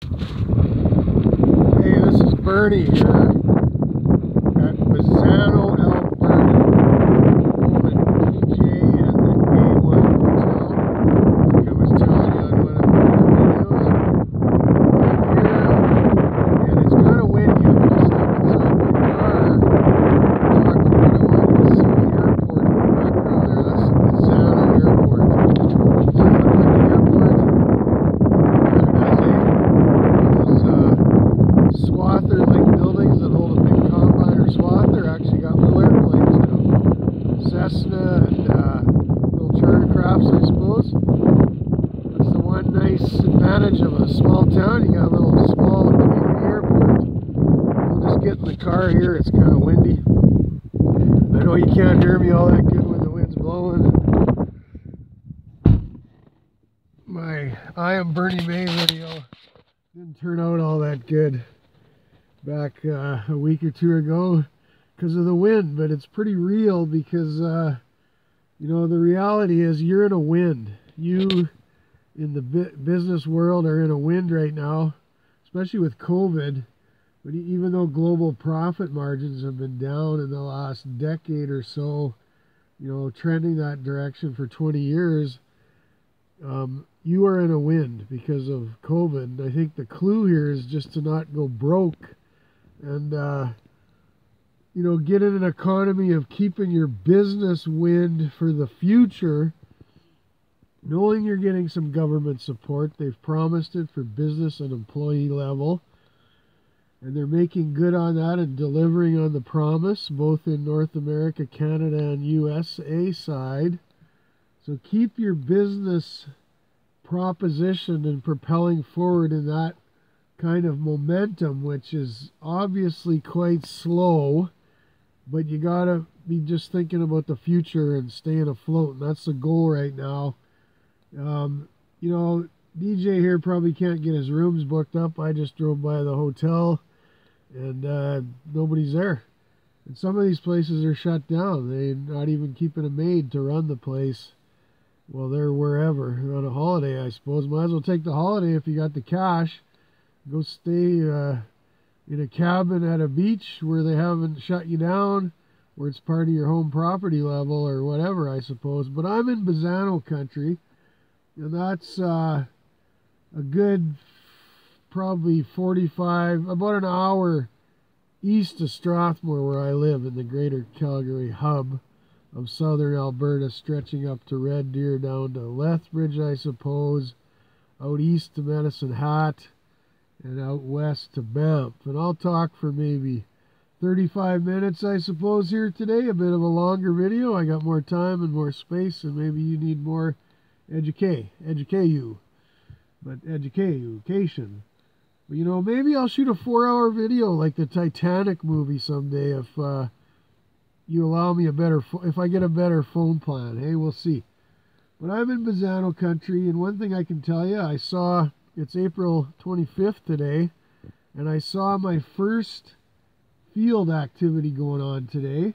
Hey, this is Bernie here at Bazzano, Alberta, home at DJ and the A1 Hotel. Like I was telling you on one of my other videos. I'm here, and it's kind of windy. I'm going to step inside my car and talk to you, but I wanted to see the airport in the background there. That's the Bazzano Airport. See how the fucking airport swather-like buildings that hold a big combiner swather actually got little airplanes in them. Cessna and little charter crafts, I suppose. That's the one nice advantage of a small town. You got a little small community airport. We'll just get in the car here. It's kind of windy. I know you can't hear me all that good when the wind's blowing. My I Am Bernie May video didn't turn out all that good back a week or two ago because of the wind, but it's pretty real because you know, the reality is you're in a wind. You in the business world are in a wind right now, especially with COVID. But even though global profit margins have been down in the last decade or so, you know, trending that direction for 20 years, you are in a wind because of COVID. And I think the clue here is just to not go broke and, you know, get in an economy of keeping your business wind for the future, knowing you're getting some government support. They've promised it for business and employee level, and they're making good on that and delivering on the promise, both in North America, Canada, and USA side. So keep your business proposition and propelling forward in that kind of momentum, which is obviously quite slow, but you gotta be just thinking about the future and staying afloat, and that's the goal right now. You know, DJ here probably can't get his rooms booked up. I just drove by the hotel and nobody's there, and some of these places are shut down. They're not even keeping a maid to run the place. Well, they're wherever on a holiday, I suppose. Might as well take the holiday if you got the cash. Go stay in a cabin at a beach where they haven't shut you down, where it's part of your home property level or whatever, I suppose. But I'm in Bazzano country, and that's a good probably about an hour east of Strathmore, where I live, in the greater Calgary hub of southern Alberta, stretching up to Red Deer, down to Lethbridge, I suppose, out east to Medicine Hat, and out west to Banff. And I'll talk for maybe 35 minutes, I suppose, here today. A bit of a longer video. I got more time and more space, and maybe you need more education. But you know, maybe I'll shoot a 4-hour video like the Titanic movie someday if you allow me if I get a better phone plan. Hey, we'll see. But I'm in Bazzano country, and one thing I can tell you, it's April 25th today, and I saw my first field activity going on today,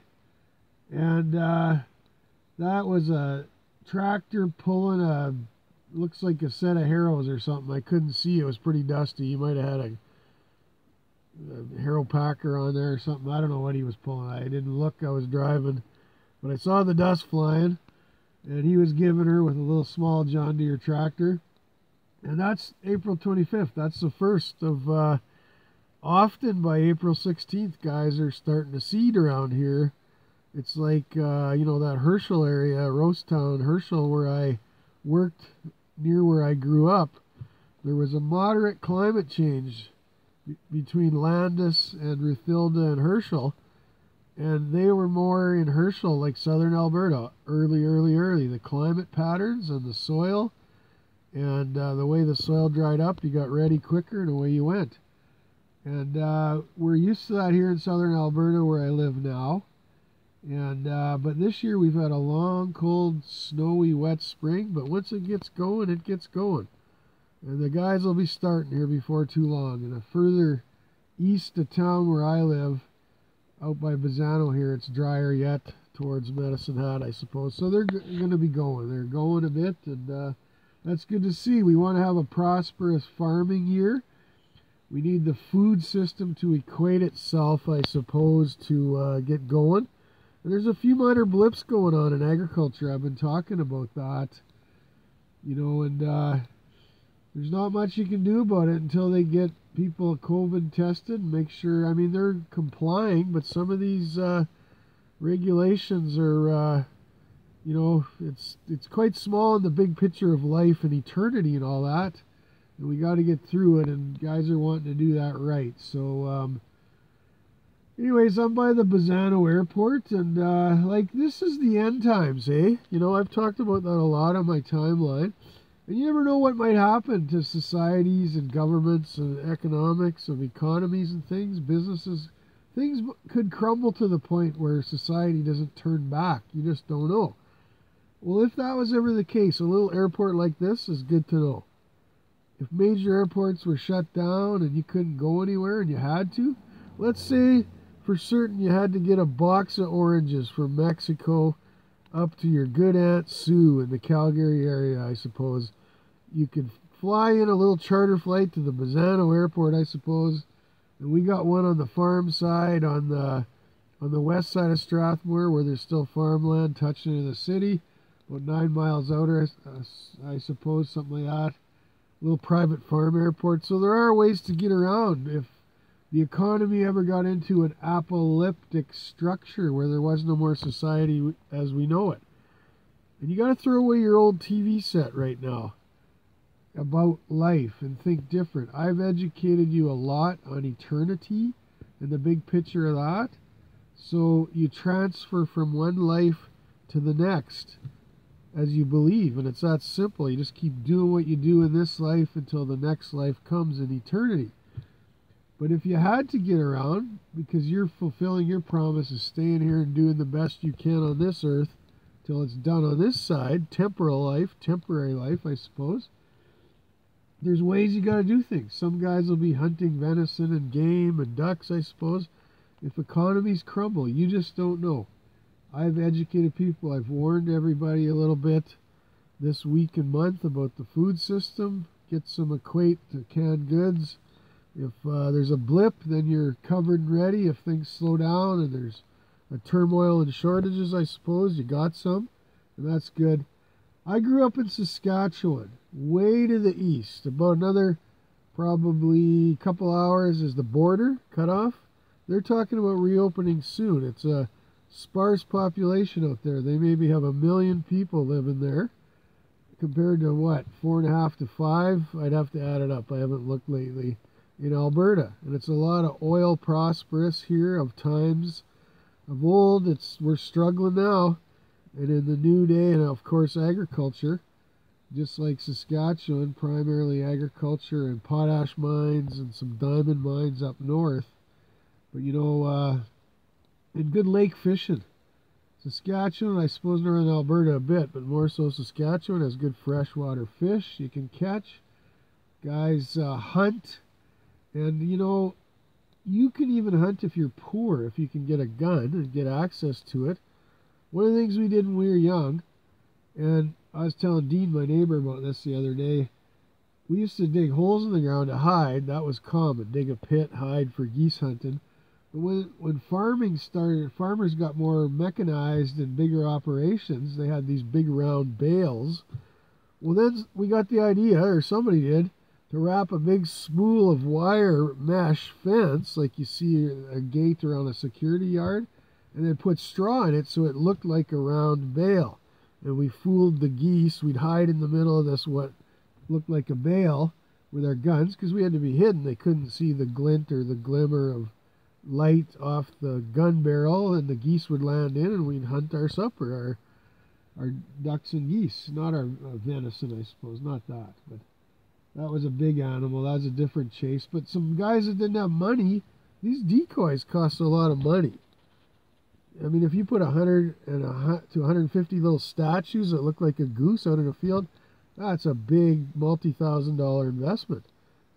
and that was a tractor pulling looks like a set of harrows or something. I couldn't see. It was pretty dusty. He might have had a harrow packer on there or something. I don't know what he was pulling. I didn't look. I was driving, but I saw the dust flying, and he was giving her with a little small John Deere tractor. And that's April 25th. That's the first of often by April 16th, guys are starting to seed around here. It's like, you know, that Herschel area, Rosetown, Herschel, where I worked near where I grew up. There was a moderate climate change between Landis and Ruthilda and Herschel, and they were more in Herschel, like southern Alberta, early. The climate patterns and the soil, and the way the soil dried up, you got ready quicker and away you went. And we're used to that here in southern Alberta where I live now. And but this year we've had a long, cold, snowy, wet spring, but once it gets going, it gets going. And the guys will be starting here before too long. And further east of town where I live, out by Bazzano here, it's drier yet, towards Medicine Hat, I suppose. So they're going to be going. They're going a bit, and that's good to see. We want to have a prosperous farming year. We need the food system to equate itself, I suppose, to get going. And there's a few minor blips going on in agriculture. I've been talking about that, you know, and there's not much you can do about it until they get people COVID tested and make sure. I mean, they're complying, but some of these regulations are, you know, it's quite small in the big picture of life and eternity and all that. And we got to get through it, and guys are wanting to do that right. So, anyways, I'm by the Bazzano Airport, and like, this is the end times, eh? You know, I've talked about that a lot on my timeline. And you never know what might happen to societies and governments and economics of economies and things, businesses. Things could crumble to the point where society doesn't turn back. You just don't know. Well, if that was ever the case, a little airport like this is good to know. If major airports were shut down and you couldn't go anywhere and you had to, let's say for certain you had to get a box of oranges from Mexico up to your good Aunt Sue in the Calgary area, I suppose. You could fly in a little charter flight to the Bazzano Airport, I suppose. And we got one on the farm side, on the west side of Strathmore, where there's still farmland touching into the city. About 9 miles out, I suppose, something like that. A little private farm airport. So there are ways to get around if the economy ever got into an apocalyptic structure where there was no more society as we know it. And you got to throw away your old TV set right now about life and think different. I've educated you a lot on eternity and the big picture of that. So you transfer from one life to the next as you believe, and it's that simple. You just keep doing what you do in this life until the next life comes in eternity. But if you had to get around, because you're fulfilling your promise of staying here and doing the best you can on this earth till it's done on this side, temporary life, I suppose, there's ways you got to do things. Some guys will be hunting venison and game and ducks, I suppose. If economies crumble, you just don't know. I've educated people. I've warned everybody a little bit this week and month about the food system. Get some equate to canned goods. If there's a blip, then you're covered and ready. If things slow down and there's a turmoil and shortages, I suppose, you got some, and that's good. I grew up in Saskatchewan, way to the east. About another probably couple hours is the border cut off. They're talking about reopening soon. It's a sparse population out there. They maybe have 1 million people living there compared to what, 4.5 to 5? I'd have to add it up. I haven't looked lately. In Alberta, and it's a lot of oil prosperous here of times of old. We're struggling now, and in the new day, and of course agriculture, just like Saskatchewan, primarily agriculture and potash mines and some diamond mines up north. But you know, and good lake fishing. Saskatchewan, I suppose northern Alberta a bit, but more so Saskatchewan has good freshwater fish you can catch. Guys hunt. And, you know, you can even hunt if you're poor, if you can get a gun and get access to it. One of the things we did when we were young, and I was telling Dean, my neighbor, about this the other day, we used to dig holes in the ground to hide. That was common, dig a pit, hide for geese hunting. But when farming started, farmers got more mechanized and bigger operations. They had these big round bales. Well, then we got the idea, or somebody did, to wrap a big spool of wire mesh fence, like you see a gate around a security yard, and then put straw in it so it looked like a round bale. And we fooled the geese. We'd hide in the middle of this, what looked like a bale, with our guns, because we had to be hidden. They couldn't see the glint or the glimmer of light off the gun barrel, and the geese would land in, and we'd hunt our supper, our ducks and geese. Not our venison, I suppose, not that, but that was a big animal. That was a different chase. But some guys that didn't have money, these decoys cost a lot of money. I mean, if you put 100 to 150 little statues that look like a goose out in a field, that's a big multi-$1,000 investment,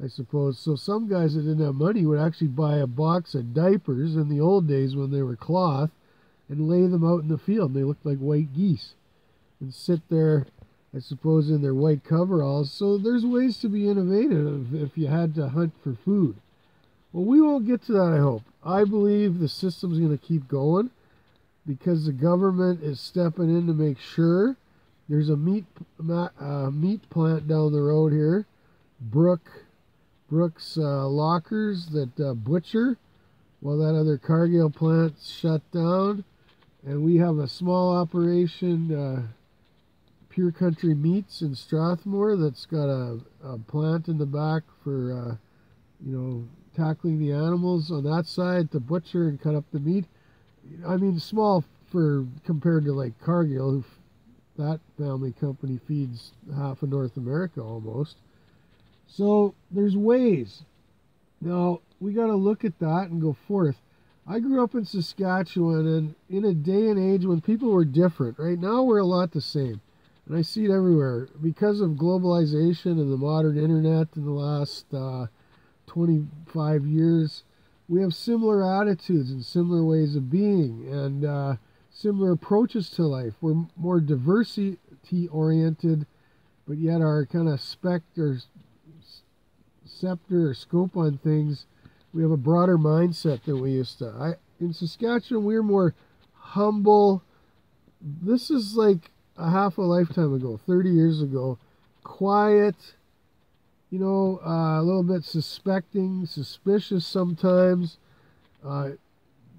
I suppose. So some guys that didn't have money would actually buy a box of diapers in the old days when they were cloth and lay them out in the field. They looked like white geese and sit there, I suppose, in their white coveralls. So there's ways to be innovative if you had to hunt for food. Well, we won't get to that, I hope. I believe the system's going to keep going because the government is stepping in to make sure. There's a meat plant down the road here, Brooks Lockers, that butcher while that other Cargill plant's shut down. And we have a small operation, Pure Country Meats in Strathmore, that's got a plant in the back for, tackling the animals on that side to butcher and cut up the meat. I mean, small compared to like Cargill, that family company feeds half of North America almost. So there's ways. Now, we got to look at that and go forth. I grew up in Saskatchewan, and in a day and age when people were different. Right now we're a lot the same. And I see it everywhere. Because of globalization and the modern internet in the last 25 years, we have similar attitudes and similar ways of being and similar approaches to life. We're more diversity-oriented, but yet our kind of scepter or scope on things, we have a broader mindset than we used to. In Saskatchewan, we're more humble. This is like a half a lifetime ago, 30 years ago. Quiet, a little bit suspicious sometimes.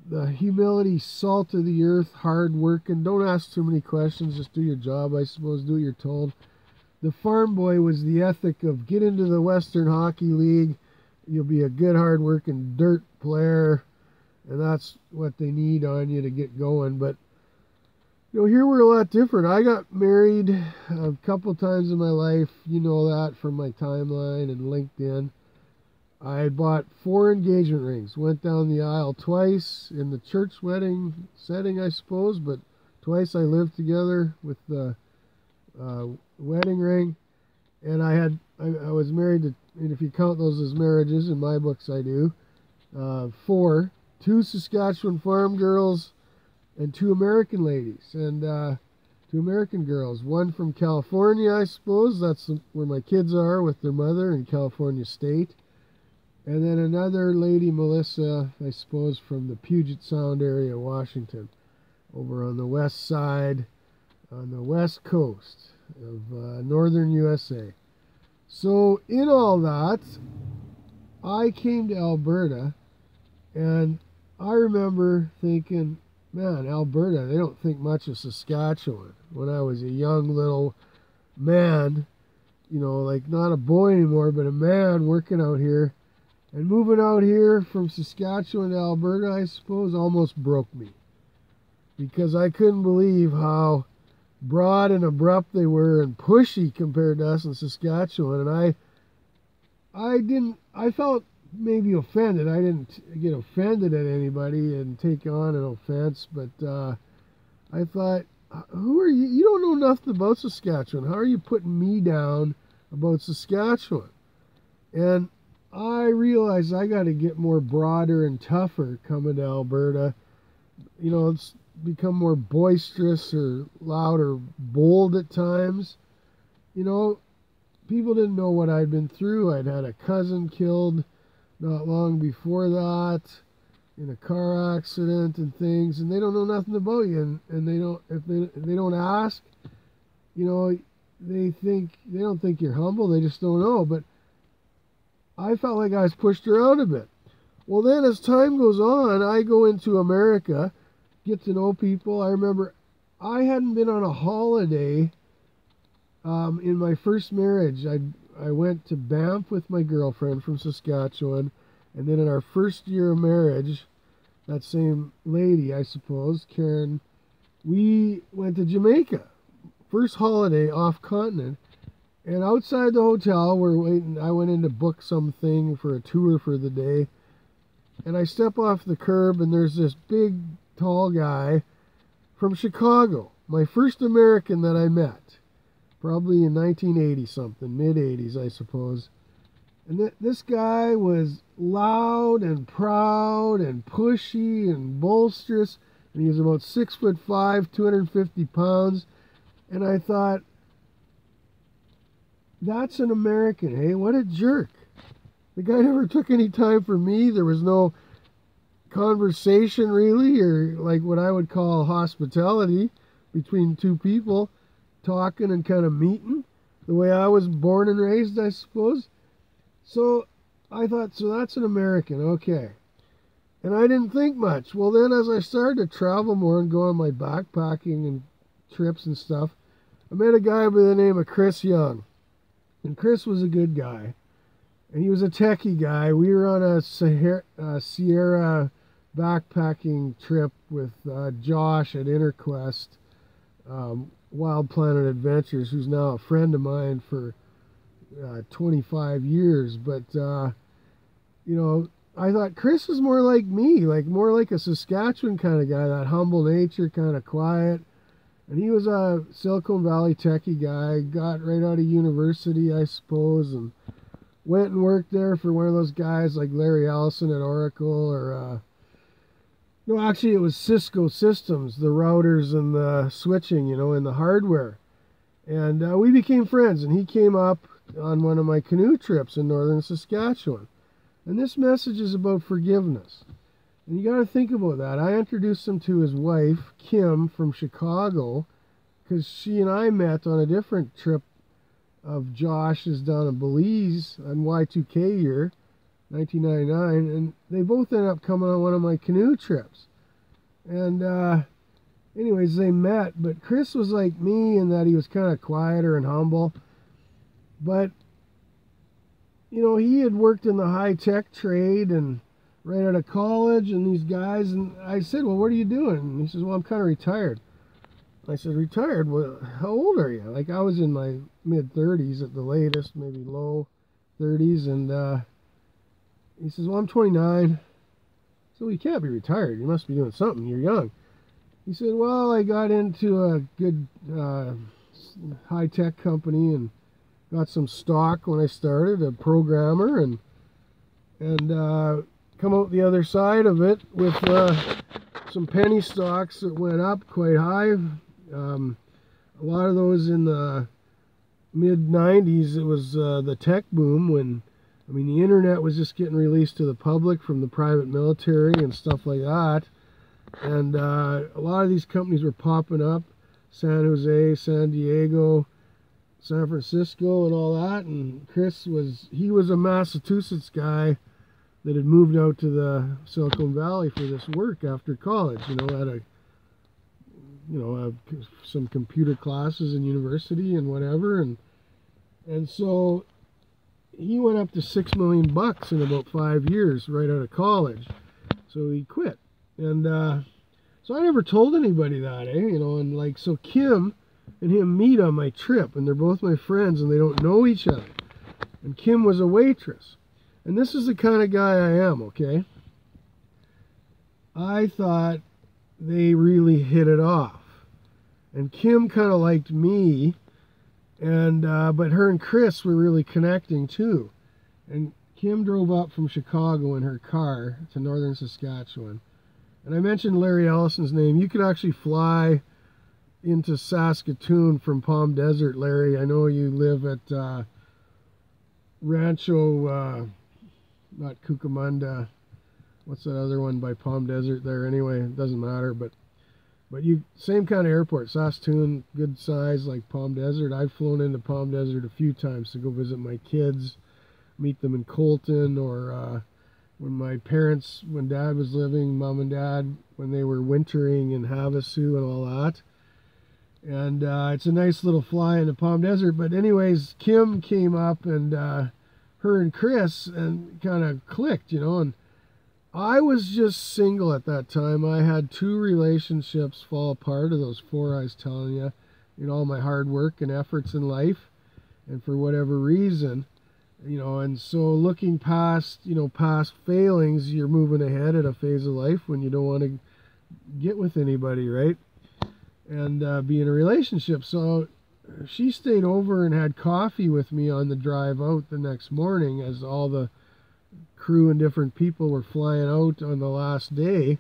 The humility, salt of the earth, hard work, and don't ask too many questions. Just do your job, I suppose, do what you're told. The farm boy was the ethic of get into the Western Hockey League. You'll be a good, hard-working dirt player, and that's what they need on you to get going. But, here we're a lot different. I got married a couple times in my life. You know that from my timeline and LinkedIn. I bought 4 engagement rings. Went down the aisle twice in the church wedding setting, I suppose, but twice I lived together with the wedding ring. And I was married to, and if you count those as marriages, in my books I do, 4. 2 Saskatchewan farm girls and 2 American ladies, and 2 American girls. One from California, I suppose. That's where my kids are with their mother in California State. And then another lady, Melissa, I suppose, from the Puget Sound area, Washington, over on the west side, on the west coast of northern USA. So in all that, I came to Alberta, and I remember thinking, man, Alberta, they don't think much of Saskatchewan. When I was a young little man, like not a boy anymore, but a man working out here. And moving out here from Saskatchewan to Alberta, I suppose, almost broke me. Because I couldn't believe how broad and abrupt they were and pushy compared to us in Saskatchewan. And I felt maybe offended. I didn't get offended at anybody and take on an offense, but I thought, who are you? You don't know nothing about Saskatchewan. How are you putting me down about Saskatchewan? And I realized I got to get more broader and tougher coming to Alberta. It's become more boisterous or loud or bold at times. People didn't know what I'd been through. I'd had a cousin killed not long before that in a car accident and things, and they don't know nothing about you, and they don't, if they don't ask, they don't think you're humble. They just don't know. But I felt like I was pushed around a bit. Well, then as time goes on, I go into America, get to know people. I remember I hadn't been on a holiday in my first marriage. I went to Banff with my girlfriend from Saskatchewan, and then in our first year of marriage, that same lady, I suppose, Karen, we went to Jamaica. First holiday off continent. And outside the hotel, we're waiting. I went in to book something for a tour for the day. And I step off the curb, and there's this big, tall guy from Chicago. My first American that I met. Probably in 1980-something, mid-80s, I suppose. And this guy was loud and proud and pushy and boisterous. And he was about 6'5", 250 pounds. And I thought, that's an American, hey? What a jerk. The guy never took any time for me. There was no conversation really, or like what I would call hospitality between two people talking and kind of meeting the way I was born and raised, I suppose. So I thought, so that's an American, okay. And I didn't think much. Well, then as I started to travel more and go on my backpacking and trips and stuff, I met a guy by the name of Chris Young. And Chris was a good guy. And he was a techie guy. We were on a Sierra backpacking trip with Josh at InterQuest, Wild Planet Adventures, who's now a friend of mine for 25 years. But, you know, I thought Chris was more like me, like more like a Saskatchewan kind of guy, that humble nature, kind of quiet. And he was a Silicon Valley techie guy, got right out of university, I suppose, and went and worked there for one of those guys like Larry Ellison at Oracle, or no, actually it was Cisco Systems, the routers and the switching, you know, and the hardware. And we became friends, and he came up on one of my canoe trips in northern Saskatchewan. And this message is about forgiveness. And you got to think about that. I introduced him to his wife, Kim, from Chicago, because she and I met on a different trip of Josh's down in Belize on Y2K year, 1999, and they both ended up coming on one of my canoe trips. And anyways, they met, but Chris was like me in that he was kind of quieter and humble. But, you know, he had worked in the high-tech trade and right out of college, and these guys, and I said, well, what are you doing? And he says, well, I'm kind of retired. I said, retired? Well, how old are you? Like, I was in my mid-30s at the latest, maybe low 30s, and he says, well, I'm 29. So you can't be retired. You must be doing something. You're young. He said, well, I got into a good high-tech company and got some stock when I started, a programmer, and come out the other side of it with some penny stocks that went up quite high. A lot of those in the mid-90s, it was the tech boom when, I mean, the internet was just getting released to the public from the private military and stuff like that. And a lot of these companies were popping up, San Jose, San Diego, San Francisco, and all that. And Chris was, he was a Massachusetts guy that had moved out to the Silicon Valley for this work after college, you know, at a, you know, some computer classes in university and whatever, and so he went up to $6 million in about 5 years right out of college. So he quit, and so I never told anybody that, you know, and like, so Kim and him meet on my trip, and they're both my friends, and they don't know each other, and Kim was a waitress. And this is the kind of guy I am, okay? I thought they really hit it off. And Kim kind of liked me, and but her and Chris were really connecting too. And Kim drove up from Chicago in her car to northern Saskatchewan. And I mentioned Larry Ellison's name. You could actually fly into Saskatoon from Palm Desert, Larry. I know you live at Rancho... not Cucamonga, what's that other one by Palm Desert there? Anyway, it doesn't matter, but you, same kind of airport, Saskatoon, good size like Palm Desert. I've flown into Palm Desert a few times to go visit my kids, meet them in Colton, or when my parents, when Dad was living, Mom and Dad, when they were wintering in Havasu and all that. And it's a nice little fly into Palm Desert. But anyways, Kim came up, and her and Chris, and kind of clicked, you know, and I was just single at that time. I had 2 relationships fall apart of those 4 I was telling you, you know, all my hard work and efforts in life, and for whatever reason, you know, and so looking past, you know, past failings, you're moving ahead at a phase of life when you don't want to get with anybody, right, and be in a relationship. So she stayed over and had coffee with me on the drive out the next morning as all the crew and different people were flying out on the last day.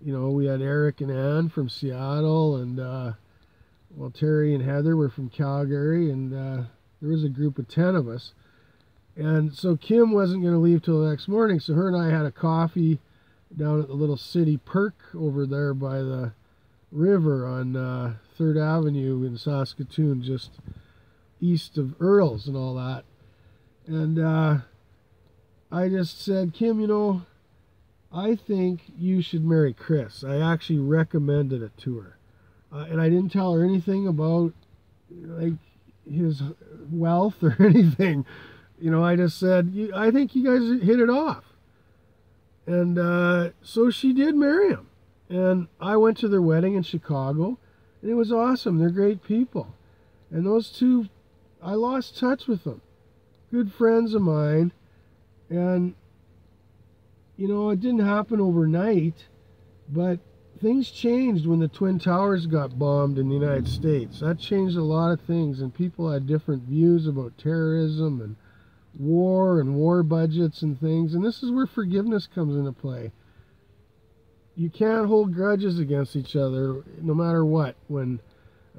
You know, we had Eric and Ann from Seattle, and well, Terry and Heather were from Calgary, and there was a group of 10 of us. And so Kim wasn't going to leave till the next morning, so her and I had a coffee down at the little city perk over there by the river on 3rd Avenue in Saskatoon, just east of Earls and all that. And I just said, Kim, you know, I think you should marry Chris. I actually recommended it to her. And I didn't tell her anything about like his wealth or anything. You know, I just said, I think you guys hit it off. And so she did marry him. And I went to their wedding in Chicago, and it was awesome. They're great people. And those two, I lost touch with them. Good friends of mine. And, you know, it didn't happen overnight, but things changed when the Twin Towers got bombed in the United States. That changed a lot of things, and people had different views about terrorism and war budgets and things. And this is where forgiveness comes into play. You can't hold grudges against each other no matter what. And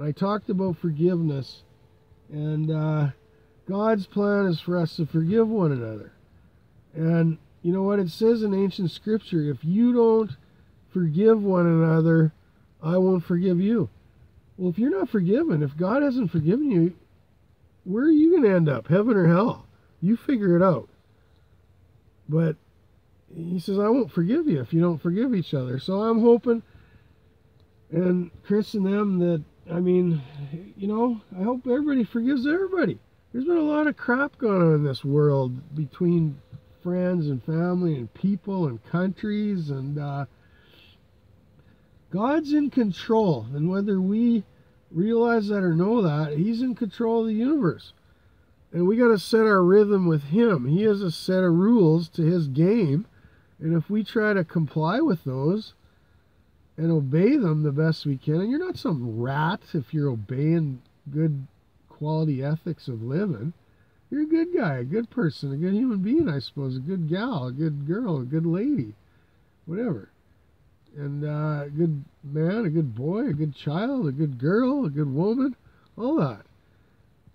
I talked about forgiveness, and God's plan is for us to forgive one another. And you know what it says in ancient scripture? If you don't forgive one another, I won't forgive you. Well, if you're not forgiven, if God hasn't forgiven you, where are you going to end up? Heaven or hell? You figure it out. But he says, I won't forgive you if you don't forgive each other. So I'm hoping, and Chris and them, that, I mean, you know, I hope everybody forgives everybody. There's been a lot of crap going on in this world between friends and family and people and countries, and God's in control. And whether we realize that or know that, he's in control of the universe. And we got to set our rhythm with him. He has a set of rules to his game. And if we try to comply with those and obey them the best we can, and you're not some rat if you're obeying good quality ethics of living. You're a good guy, a good person, a good human being, I suppose, a good gal, a good girl, a good lady, whatever. And a good man, a good boy, a good child, a good girl, a good woman, all that.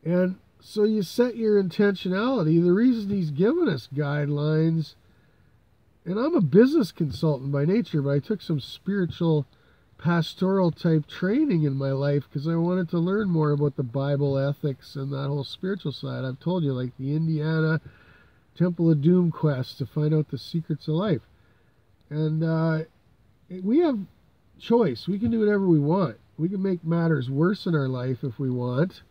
And so you set your intentionality. The reason he's given us guidelines, and I'm a business consultant by nature, but I took some spiritual pastoral type training in my life because I wanted to learn more about the Bible ethics and that whole spiritual side. I've told you, like the Indiana Temple of Doom quest to find out the secrets of life. And we have choice. We can do whatever we want. We can make matters worse in our life if we want,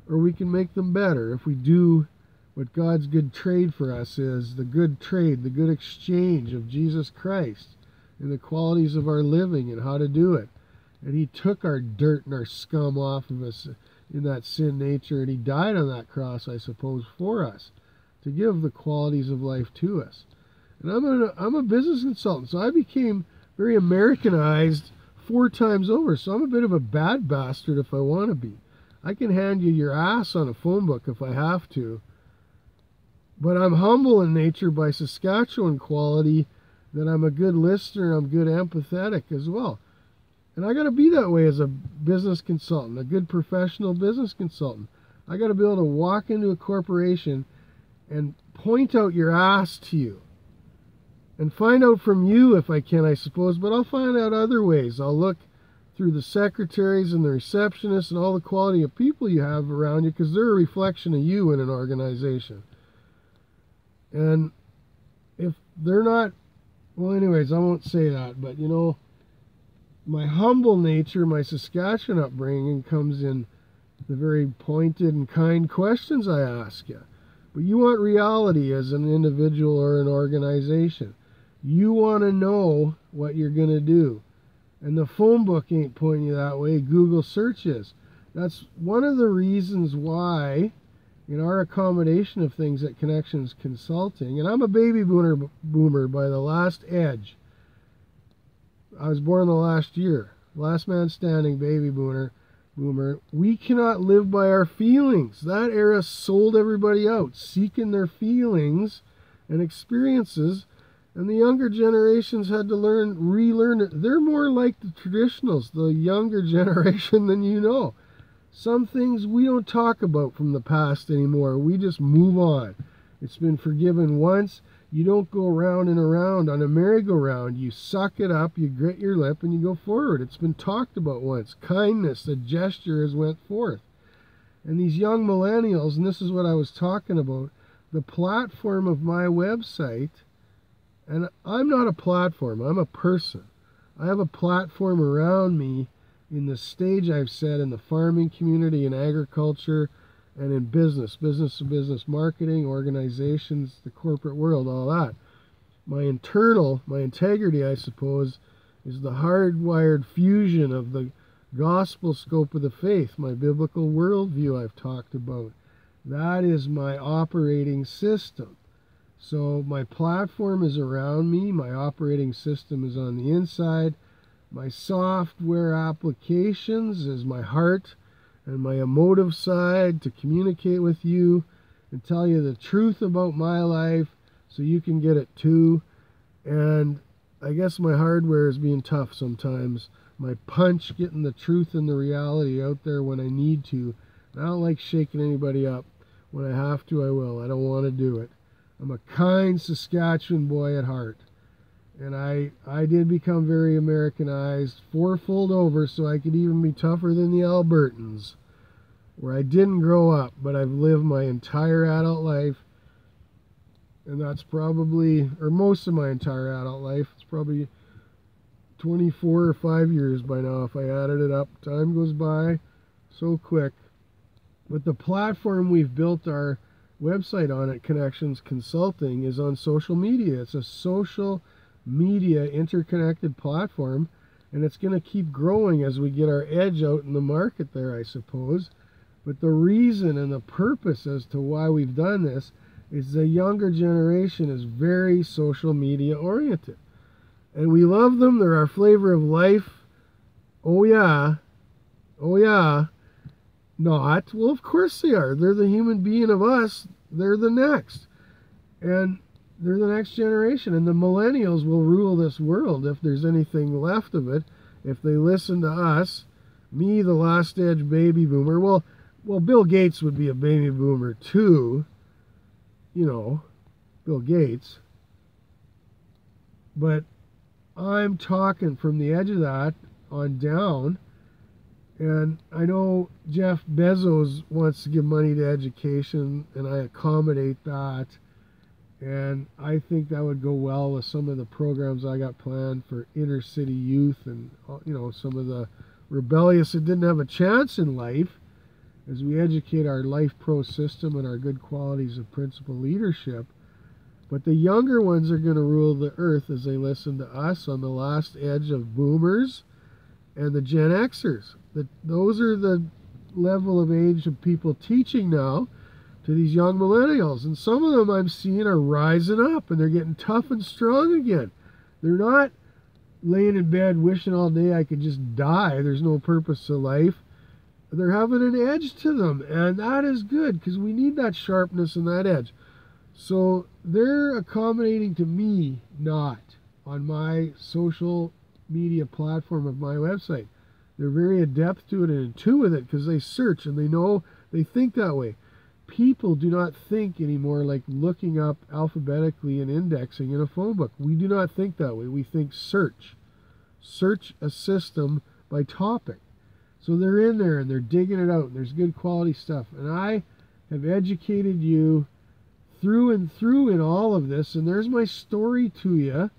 or we can make them better if we do what God's good trade for us is, the good trade, the good exchange of Jesus Christ and the qualities of our living and how to do it. And he took our dirt and our scum off of us in that sin nature, and he died on that cross, I suppose, for us to give the qualities of life to us. And I'm a business consultant, so I became very Americanized 4 times over. So I'm a bit of a bad bastard if I want to be. I can hand you your ass on a phone book if I have to. But I'm humble in nature by Saskatchewan quality, that I'm a good listener, I'm good empathetic as well. And I got to be that way as a business consultant, a good professional business consultant. I got to be able to walk into a corporation and point out your ass to you. And find out from you if I can, I suppose, but I'll find out other ways. I'll look through the secretaries and the receptionists and all the quality of people you have around you, because they're a reflection of you in an organization. And if they're not, well, anyways, I won't say that, but you know, my humble nature, my Saskatchewan upbringing comes in the very pointed and kind questions I ask you. But you want reality as an individual or an organization. You want to know what you're going to do. And the phone book ain't pointing you that way. Google search is. That's one of the reasons why in our accommodation of things at Connections Consulting, and I'm a baby boomer by the last edge. I was born the last year. Last man standing, baby boomer. We cannot live by our feelings. That era sold everybody out, seeking their feelings and experiences. And the younger generations had to relearn it. They're more like the traditionals, the younger generation, than you know. Some things we don't talk about from the past anymore. We just move on. It's been forgiven once. You don't go round and around on a merry-go-round. You suck it up, you grit your lip, and you go forward. It's been talked about once. Kindness, the gesture has went forth. And these young millennials, and this is what I was talking about, the platform of my website, and I'm not a platform, I'm a person. I have a platform around me in the stage I've set in the farming community, in agriculture, and in business-to-business marketing, organizations, the corporate world, all that. My integrity, I suppose, is the hardwired fusion of the gospel scope of the faith, my biblical worldview I've talked about. That is my operating system. So my platform is around me, my operating system is on the inside, my software applications is my heart and my emotive side to communicate with you and tell you the truth about my life so you can get it too. And I guess my hardware is being tough sometimes. My punch, getting the truth and the reality out there when I need to. And I don't like shaking anybody up. When I have to, I will. I don't want to do it. I'm a kind Saskatchewan boy at heart. And I did become very Americanized, fourfold over, so I could even be tougher than the Albertans, where I didn't grow up, but I've lived my entire adult life, and that's probably, or most of my entire adult life, it's probably 24 or 5 years by now if I added it up. Time goes by so quick. But the platform we've built our website on at Connections Consulting is on social media. It's a social media interconnected platform, and it's going to keep growing as we get our edge out in the market there, I suppose. But the reason and the purpose as to why we've done this is the younger generation is very social media oriented, and we love them. They're our flavor of life. Oh yeah, not. Well, of course they are. They're the human being of us. They're the next, and they're the next generation, and the millennials will rule this world if there's anything left of it, if they listen to us, me, the last edge baby boomer. Well, Bill Gates would be a baby boomer too, you know, Bill Gates. But I'm talking from the edge of that on down, and I know Jeff Bezos wants to give money to education, and I accommodate that. And I think that would go well with some of the programs I got planned for inner city youth and, you know, some of the rebellious that didn't have a chance in life, as we educate our Life Pro system and our good qualities of principal leadership. But the younger ones are going to rule the earth as they listen to us on the last edge of boomers and the Gen Xers. Those are the level of age of people teaching now to these young millennials, and some of them I'm seeing are rising up, and they're getting tough and strong again. They're not laying in bed wishing all day I could just die, there's no purpose to life. They're having an edge to them, and that is good, because we need that sharpness and that edge. So they're accommodating to me, not on my social media platform of my website. They're very adept to it and in tune with it, because they search and they know, they think that way. People do not think anymore like looking up alphabetically and indexing in a phone book. We do not think that way. We think search. Search a system by topic. So they're in there and they're digging it out, and there's good quality stuff. And I have educated you through and through in all of this, and there's my story to you.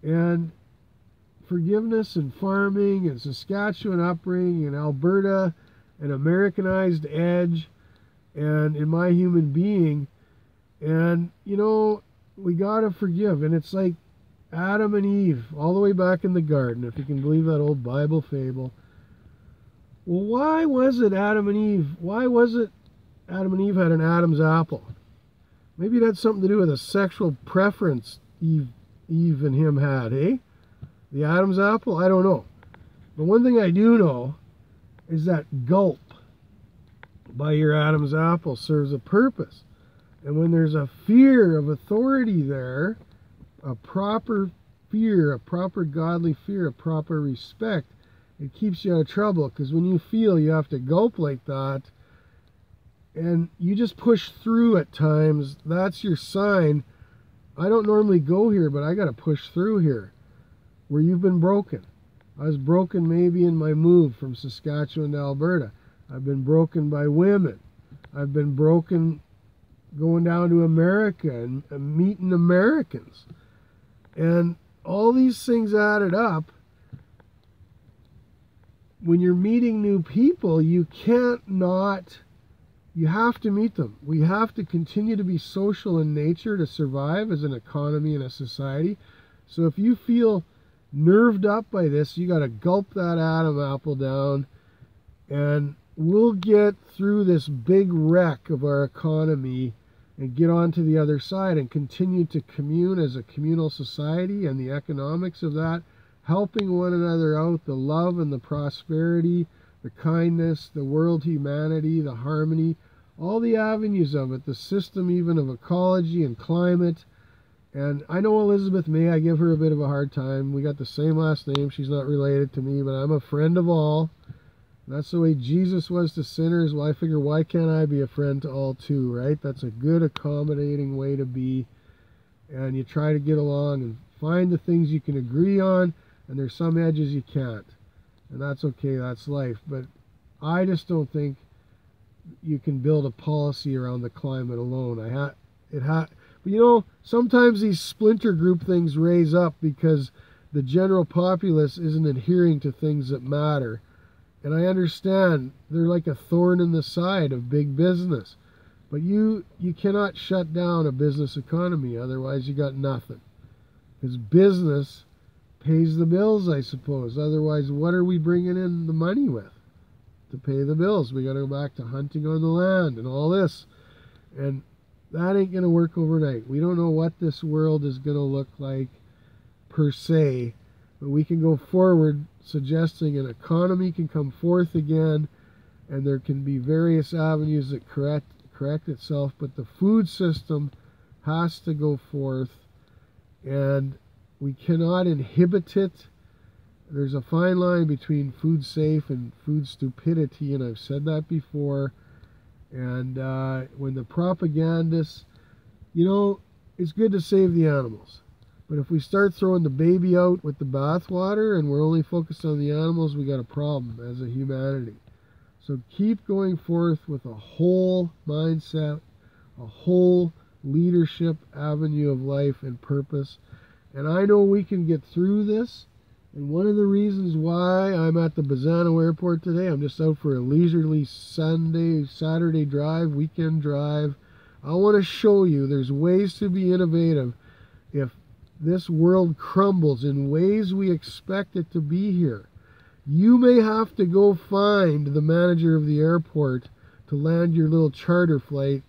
And forgiveness and farming and Saskatchewan upbringing and Alberta and Americanized edge and in my human being. And you know, we gotta forgive. And it's like Adam and Eve all the way back in the garden, if you can believe that old Bible fable. Well, why was it Adam and Eve had an Adam's apple? Maybe it had something to do with a sexual preference Eve and him had, eh? The Adam's apple? I don't know. But one thing I do know is that gulp by your Adam's apple serves a purpose. And when there's a fear of authority there, a proper fear, a proper godly fear, a proper respect, it keeps you out of trouble. Because when you feel you have to gulp like that, and you just push through at times. That's your sign. I don't normally go here, but I got to push through here where you've been broken. I was broken maybe in my move from Saskatchewan to Alberta. I've been broken by women. I've been broken going down to America and meeting Americans. And all these things added up. When you're meeting new people, you can't not, you have to meet them. We have to continue to be social in nature to survive as an economy and a society. So if you feel nerved up by this, you got to gulp that Adam apple down, and we'll get through this big wreck of our economy and get on to the other side and continue to commune as a communal society, and the economics of that, helping one another out, the love and the prosperity, the kindness, the world humanity, the harmony, all the avenues of it, the system even of ecology and climate. And I know Elizabeth May, I give her a bit of a hard time. We got the same last name. She's not related to me, but I'm a friend of all. That's the way Jesus was to sinners. Well, I figure, why can't I be a friend to all too, right? That's a good, accommodating way to be. And you try to get along and find the things you can agree on, and there's some edges you can't. And that's okay, that's life. But I just don't think you can build a policy around the climate alone. But you know, sometimes these splinter group things raise up because the general populace isn't adhering to things that matter. And I understand they're like a thorn in the side of big business. But you cannot shut down a business economy, otherwise you got nothing. Because business pays the bills, I suppose. Otherwise, what are we bringing in the money with to pay the bills? We got to go back to hunting on the land and all this. And that ain't going to work overnight. We don't know what this world is going to look like per se. But we can go forward suggesting an economy can come forth again, and there can be various avenues that correct itself, but the food system has to go forth, and we cannot inhibit it. There's a fine line between food safe and food stupidity, and I've said that before. And when the propagandists, you know, it's good to save the animals. But if we start throwing the baby out with the bathwater and we're only focused on the animals, we got a problem as a humanity. So keep going forth with a whole mindset, a whole leadership avenue of life and purpose. And I know we can get through this. And one of the reasons why I'm at the Bazzano Airport today, I'm just out for a leisurely Saturday drive, weekend drive. I want to show you there's ways to be innovative if this world crumbles in ways we expect it to be here. You may have to go find the manager of the airport to land your little charter flight